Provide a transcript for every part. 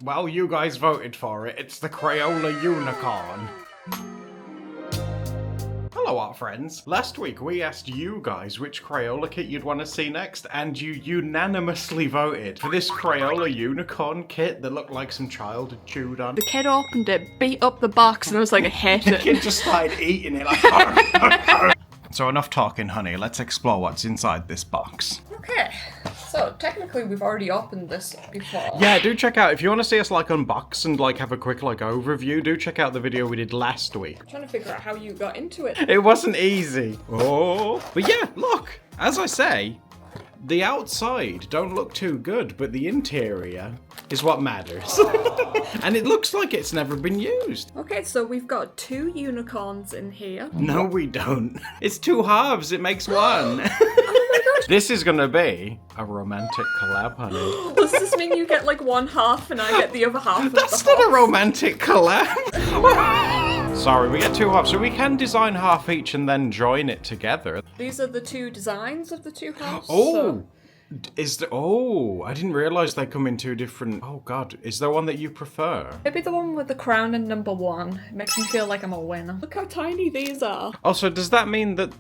Well, you guys voted for it. It's the Crayola Unicorn. Hello, art friends. Last week we asked you guys which Crayola kit you'd want to see next, and you unanimously voted for this Crayola Unicorn kit that looked like some child had chewed on. The kid opened it, beat up the box, and I was like, I hate it. The kid just started eating it like... So enough talking, honey. Let's explore what's inside this box. Okay, so technically we've already opened this before. Yeah, do check out, if you want to see us like unbox and like have a quick like overview, do check out the video we did last week. I'm trying to figure out how you got into it. It wasn't easy. Oh, but yeah, look, as I say, the outside don't look too good, but the interior is what matters. And it looks like it's never been used. Okay, so we've got 2 unicorns in here. No, we don't. It's 2 halves, it makes one. Oh my gosh. This is gonna be a romantic collab, honey. Does this mean you get like 1/2 and I get the other half of That's the not a half? romantic collab. Sorry, we get 2 halves, so we can design half each and then join it together. These are the 2 designs of the 2 halves. Oh! So Is there... Oh, I didn't realise they come in 2 different... Oh, God. Is there one that you prefer? maybe the one with the crown and number 1. It makes me feel like I'm a winner. Look how tiny these are. Also, does that mean that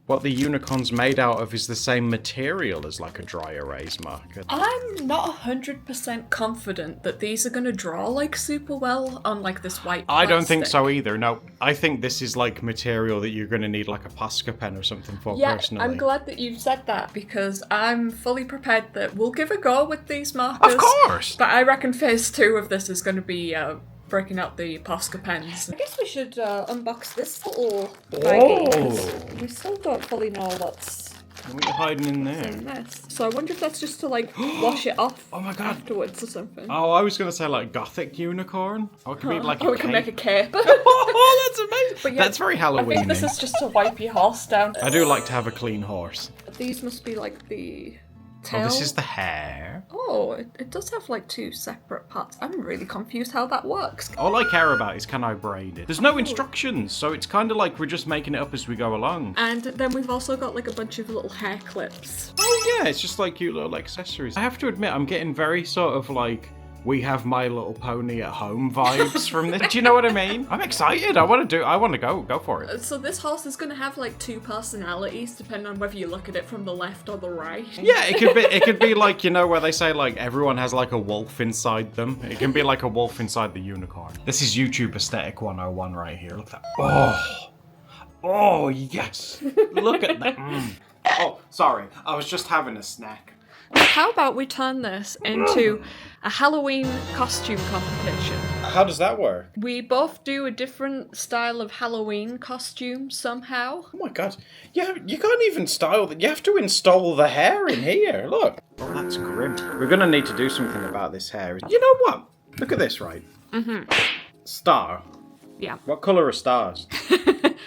what the unicorn's made out of is the same material as like a dry erase marker? I'm not 100% confident that these are going to draw like super well on like this white I don't think plastic. so either. No, I think this is like material that you're going to need like a Posca pen or something for Yeah, personally. I'm glad that you've said that because I'm fully prepared that we'll give a go with these markers. Of course! But I reckon phase 2 of this is going to be breaking out the Posca pens. I guess we should unbox this little baggie, 'cause we still don't fully know what's What are you hiding in there? in this. So I wonder if that's just to like wash it off Oh my God. afterwards or something. Oh, I was going to say like Gothic unicorn. Or it could be like Oh, a we can make a cape. cape. Oh, that's amazing! But yeah, That's very I Halloween. think this is just to wipe your horse down. I do like to have a clean horse. These must be like the tail. Oh, this is the hair. Oh, it does have like 2 separate parts. I'm really confused how that works. All I care about is can I braid it? There's no instructions, so it's kind of like we're just making it up as we go along. And then we've also got like a bunch of little hair clips. Oh yeah, it's just like cute little accessories. I have to admit, I'm getting very sort of like We Have My Little Pony at Home vibes from this. Do you know what I mean? I'm excited. I want to go for it. So this horse is going to have like 2 personalities depending on whether you look at it from the left or the right. Yeah, it could be like, you know, where they say like everyone has like a wolf inside them. It can be like a wolf inside the unicorn. This is YouTube aesthetic 101 right here. Look at that. Oh yes. Look at that. Oh, sorry. I was just having a snack. How about we turn this into a Halloween costume competition? How does that work? We both do a different style of Halloween costume somehow. Oh my God. Yeah, you can't even style that. You have to install the hair in here. Look. Oh, that's grim. We're going to need to do something about this hair. You know what? Look at this, right? Mm-hmm. Star. Yeah. What colour are stars?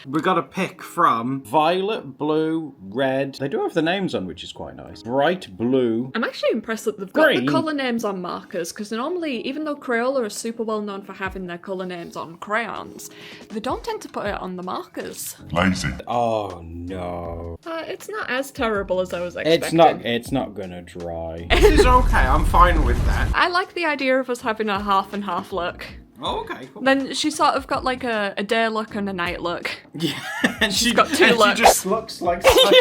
We got to pick from violet, blue, red. They do have the names on, which is quite nice. Bright blue. I'm actually impressed that they've got Green. the colour names on markers, because normally, even though Crayola is super well known for having their colour names on crayons, they don't tend to put it on the markers. Lazy. Oh no. It's not as terrible as I was expecting. It's not gonna dry. This is okay, I'm fine with that. I like the idea of us having a half and half look. Oh, okay, cool. Then she sort of got like a day look and a night look. Yeah, and she's got 2 looks. She just looks like Oh,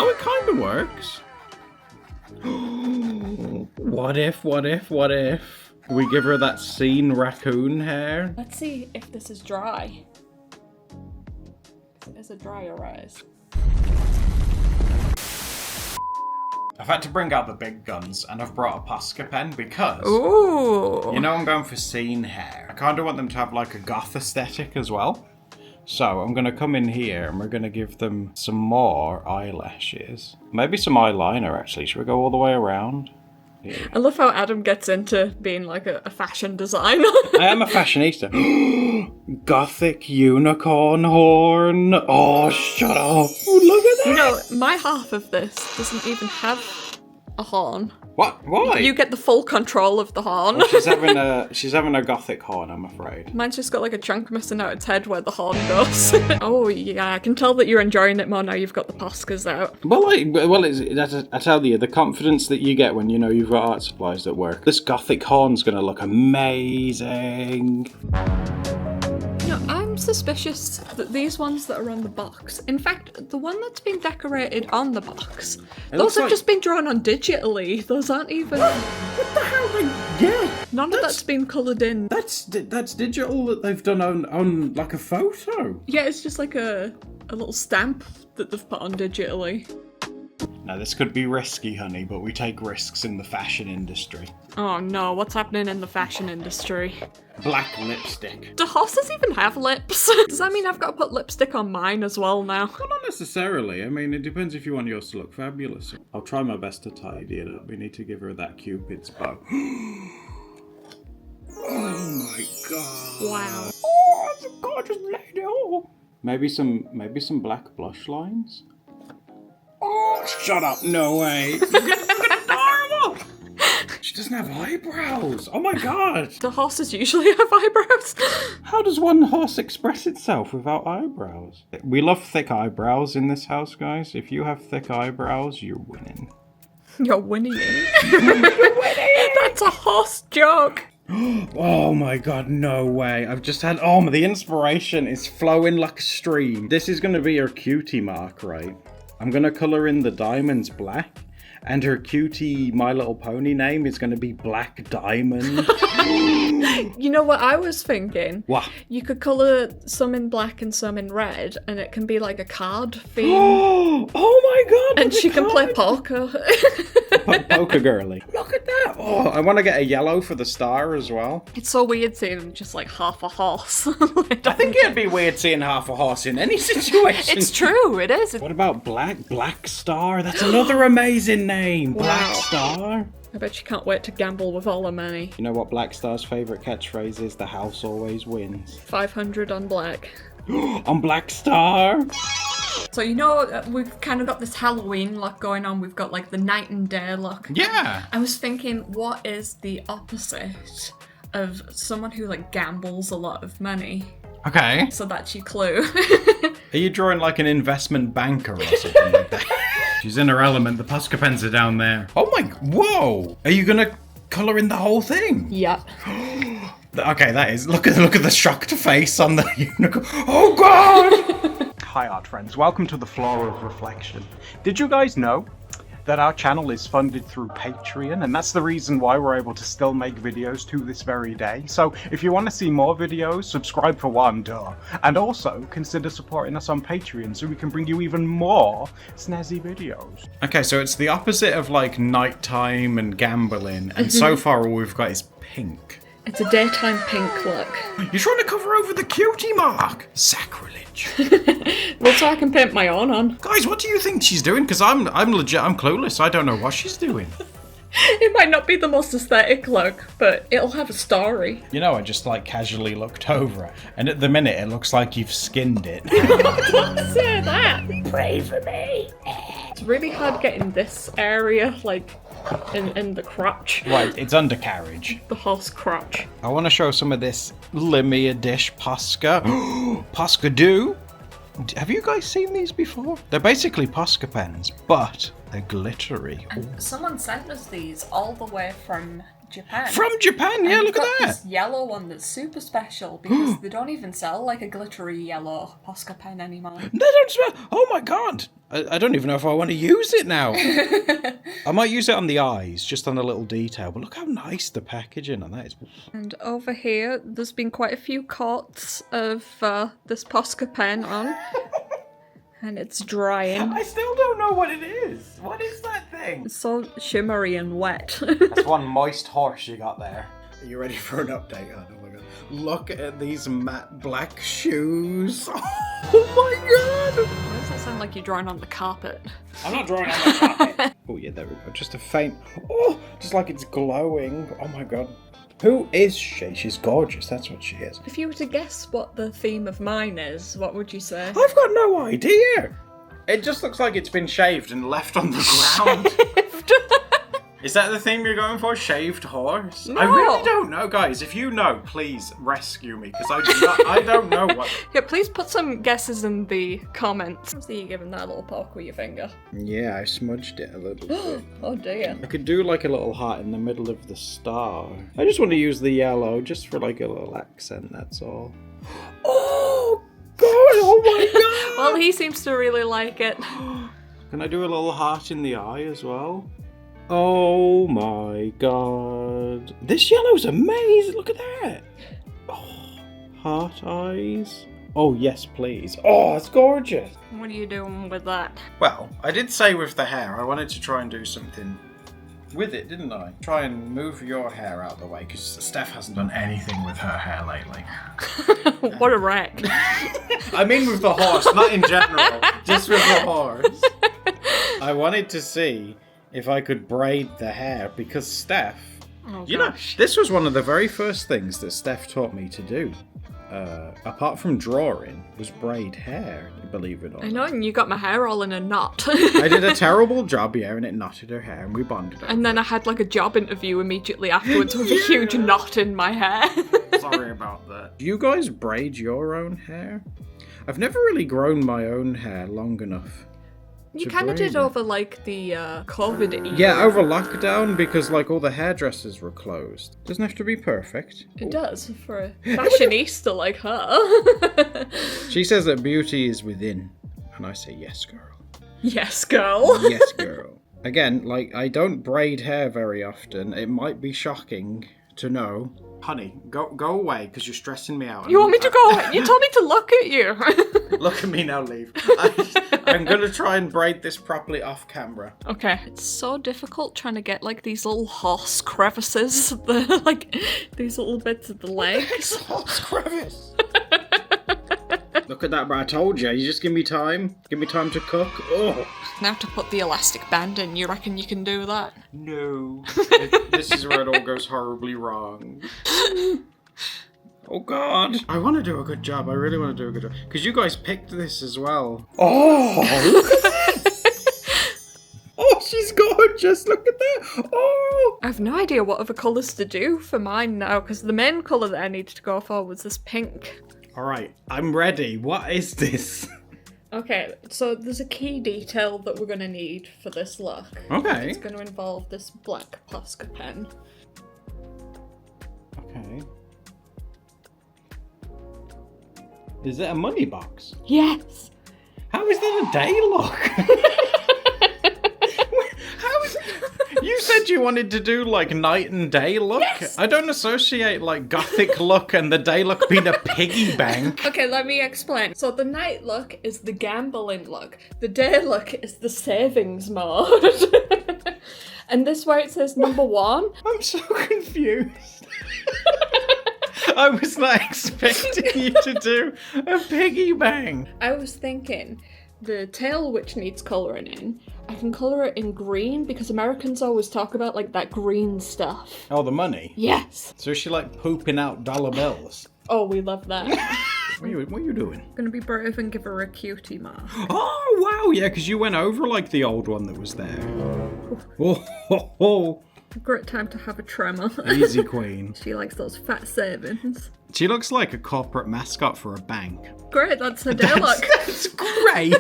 it kind of works. What if we give her that scene raccoon hair? Let's see if this is dry. It is a dry erase. I've had to bring out the big guns, and I've brought a Posca pen because, Ooh. you know, I'm going for scene hair. I kind of want them to have like a goth aesthetic as well. So I'm going to come in here and we're going to give them some more eyelashes. Maybe some eyeliner, actually. Should we go all the way around? Yeah. I love how Adam gets into being like a fashion designer. I am a fashionista. Gothic unicorn horn. Oh, shut up. Look at that. You know, my half of this doesn't even have a horn. What? Why? You get the full control of the horn. Well, she's having a gothic horn, I'm afraid. Mine's just got like a chunk missing out its head where the horn goes. Oh yeah, I can tell that you're enjoying it more now you've got the Poscas out. Well, I tell you, the confidence that you get when you know you've got art supplies that work. This gothic horn's gonna look amazing. No, I'm suspicious that these ones that are on the box, in fact, the one that's been decorated on the box, those have just been drawn on digitally. Those aren't even... What the hell? Yeah. None of that's been coloured in. That's digital that they've done on like a photo. Yeah, it's just like a little stamp that they've put on digitally. Now, this could be risky, honey, but we take risks in the fashion industry. Oh no, what's happening in the fashion industry? Black lipstick. Do horses even have lips? Does that mean I've got to put lipstick on mine as well now? Well, not necessarily. I mean, it depends if you want yours to look fabulous. I'll try my best to tidy it up. We need to give her that Cupid's bow. Oh my god. Wow. Oh, that's a gorgeous lady. Oh. Maybe some black blush lines? Oh, shut up. No way. Look at adorable. She doesn't have eyebrows. Oh my god. Do horses usually have eyebrows? How does one horse express itself without eyebrows? We love thick eyebrows in this house, guys. If you have thick eyebrows, you're winning. You're winning. You're winning. That's a horse joke. Oh my god, no way. I've just had... Oh, the inspiration is flowing like a stream. This is going to be her cutie mark, right? I'm going to colour in the diamonds black. And her cutie My Little Pony name is going to be Black Diamond. You know what I was thinking? What? You could colour some in black and some in red, and it can be like a card theme. Oh my god! And she can play poker. Poker girly. Look at that! Oh, I want to get a yellow for the star as well. It's so weird seeing just like half a horse. I think it'd be weird seeing half a horse in any situation. It's true, it is. What about Black Star? That's another amazing name. Black Star. I bet you can't wait to gamble with all the money. You know what Black Star's favourite catchphrase is? The house always wins. 500 on black. On Black Star? So you know, we've kind of got this Halloween look going on. We've got like the night and day look. Yeah. I was thinking, what is the opposite of someone who like gambles a lot of money? Okay. So that's your clue. Are you drawing like an investment banker or something like that? She's in her element. The Posca pens are down there. Oh my... Whoa! Are you gonna colour in the whole thing? Yep. Okay, that is... Look at the shocked face on the unicorn. Oh god! Hi art friends, welcome to the Floor of Reflection. Did you guys know that our channel is funded through Patreon, and that's the reason why we're able to still make videos to this very day. So if you want to see more videos, subscribe for one, duh. And also consider supporting us on Patreon so we can bring you even more snazzy videos. Okay, so it's the opposite of like nighttime and gambling, and so far all we've got is pink. It's a daytime pink look. You're trying to cover over the cutie mark! Sacrilege. Well, so I can paint my own on. Guys, what do you think she's doing? Because I'm legit, I'm clueless. I don't know what she's doing. It might not be the most aesthetic look, but it'll have a story. You know, I just like casually looked over it, and at the minute it looks like you've skinned it. Don't say that! Pray for me! It's really hard getting this area, like, in the crotch. Right, it's undercarriage. The horse crotch. I want to show some of this Limia dish Posca. Posca do. Have you guys seen these before? They're basically Posca pens, but they're glittery. And someone sent us these all the way from Japan. From Japan, yeah, look at that. This yellow one that's super special because they don't even sell like a glittery yellow Posca pen anymore. They don't smell. Oh my god. I don't even know if I want to use it now. I might use it on the eyes, just on a little detail, but look how nice the packaging on that is. And over here, there's been quite a few coats of this Posca pen on. And it's drying. I still don't know what it is. What is that thing? It's so shimmery and wet. That's one moist horse you got there. Are you ready for an update? Oh my god. Look at these matte black shoes. Oh my god. Why does that sound like you're drawing on the carpet? I'm not drawing on the carpet. Oh yeah, there we go. Just a faint. Oh, just like it's glowing. Oh my god. Who is she? She's gorgeous, that's what she is. If you were to guess what the theme of mine is, what would you say? I've got no idea. It just looks like it's been shaved and left on the ground. Is that the theme you're going for? Shaved horse? No. I really don't know, guys. If you know, please rescue me, because I don't know what. Yeah, please put some guesses in the comments. I see you giving that a little poke with your finger. Yeah, I smudged it a little bit. Oh dear. I could do like a little heart in the middle of the star. I just want to use the yellow just for like a little accent, that's all. Oh god, oh my god! Well, he seems to really like it. Can I do a little heart in the eye as well? Oh my god. This yellow's amazing, look at that! Oh, heart eyes. Oh yes, please. Oh, it's gorgeous. What are you doing with that? Well, I did say with the hair, I wanted to try and do something with it, didn't I? Try and move your hair out of the way, because Steph hasn't done anything with her hair lately. What a wreck. I mean with the horse, not in general, just with the horse. I wanted to see if I could braid the hair, because Steph... Oh, you know, gosh. this was one of the very first things that Steph taught me to do. Apart from drawing, was braid hair, believe it or not. I know, and you got my hair all in a knot. I did a terrible job, yeah, and it knotted her hair, and we bonded over. And then I had like a job interview immediately afterwards with a huge knot in my hair. Sorry about that. Do you guys braid your own hair? I've never really grown my own hair long enough. You to kind of braid did it. over like the COVID era. Yeah, over lockdown, because like all the hairdressers were closed. Doesn't have to be perfect. It does, for a fashionista like her. She says that beauty is within, and I say yes, girl. Yes, girl. Yes, girl. Again, like, I don't braid hair very often. It might be shocking to know. Honey, go away, because you're stressing me out. You want me to go? You told me to look at you. Look at me now, leave. I'm going to try and braid this properly off camera. Okay. It's so difficult trying to get like these little horse crevices, the, like these little bits of the legs. Horse crevice. Look at that, but I told you. You just give me time. Give me time to cook. Oh. Now to put the elastic band in, you reckon you can do that? No. This is where it all goes horribly wrong. Oh god. I want to do a good job. I really want to do a good job. Because you guys picked this as well. Oh, look at that. Oh, she's gorgeous. Look at that. Oh. I have no idea what other colours to do for mine now, because the main colour that I needed to go for was this pink. Alright, I'm ready. What is this? Okay, so there's a key detail that we're going to need for this look. Okay. It's going to involve this black Posca pen. Okay. Is it a money box? Yes! How is that a day look? How is it? You said you wanted to do like night and day look? Yes! I don't associate like gothic look and the day look being a piggy bank. Okay, let me explain. So the night look is the gambling look. The day look is the savings mode. And this where it says number 1. I'm so confused. I was not expecting you to do a piggy bang. I was thinking the tail, which needs colouring in, I can colour it in green because Americans always talk about like that green stuff. Oh, the money? Yes! So is she like pooping out dollar bills? Oh, we love that. What are you doing? Gonna be brave and give her a cutie mark. Oh, wow, yeah, because you went over like the old one that was there. Oh, ho, ho. Great time to have a tremor. Easy queen. She likes those fat savings. She looks like a corporate mascot for a bank. Great, that's her day look. That's great.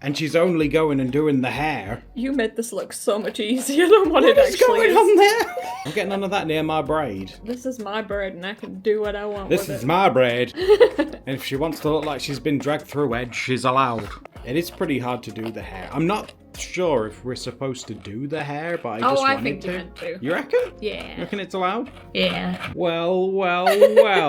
And she's only going and doing the hair. You made this look so much easier than what it What is actually going is. on there? I'm getting none of that near my braid. This is my braid and I can do what I want This with is it. my braid. And if she wants to look like she's been dragged through edge, she's allowed. It is pretty hard to do the hair. I'm not sure if we're supposed to do the hair, but I just I wanted think to. you're meant to. You reckon? You Yeah. reckon it's allowed? Yeah. Well,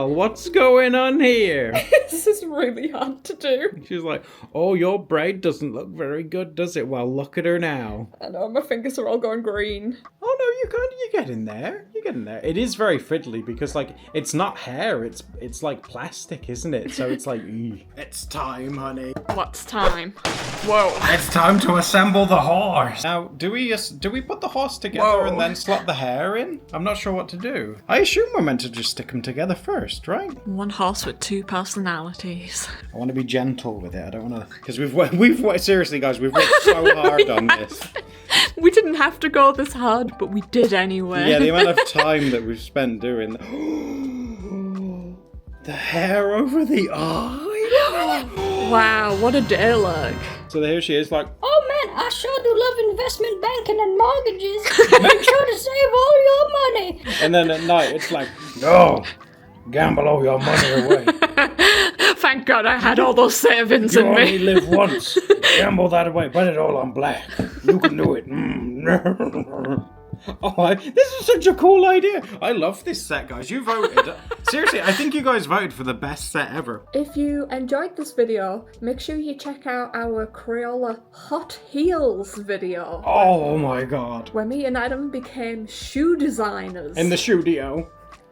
what's going on here? This is really hard to do. She's like, oh, your braid doesn't look very good, does it? Well, look at her now. I know, my fingers are all going green. Oh, no, you're getting there. You're getting there. It is very fiddly because like it's not hair, it's like plastic, isn't it? So it's like, it's time, honey. What's time? Whoa. It's time to assemble the horse. Now, do we put the horse together and then slot the hair in? I'm not sure what to do. I assume we're meant to just stick them together first, right? One horse with two personalities. I want to be gentle with it. I don't want to, because we've seriously, guys, we've worked so hard on this. We didn't have to go this hard, but we did anyway. Yeah, the amount of time that we've spent doing the hair over the eye. Wow, what a day look. So here she is, like, Oh man, I sure do love investment banking and mortgages. Make sure to save all your money. and then at night it's like, no, gamble all your money away. Thank God I had all those savings You in only me. live once. Gamble that away. Bet it all on black. You can do it. Oh, this is such a cool idea. I love this set, guys. You voted. Seriously, I think you guys voted for the best set ever. If you enjoyed this video, make sure you check out our Crayola Hot Heels video. Oh my god. Where me and Adam became shoe designers. In the studio.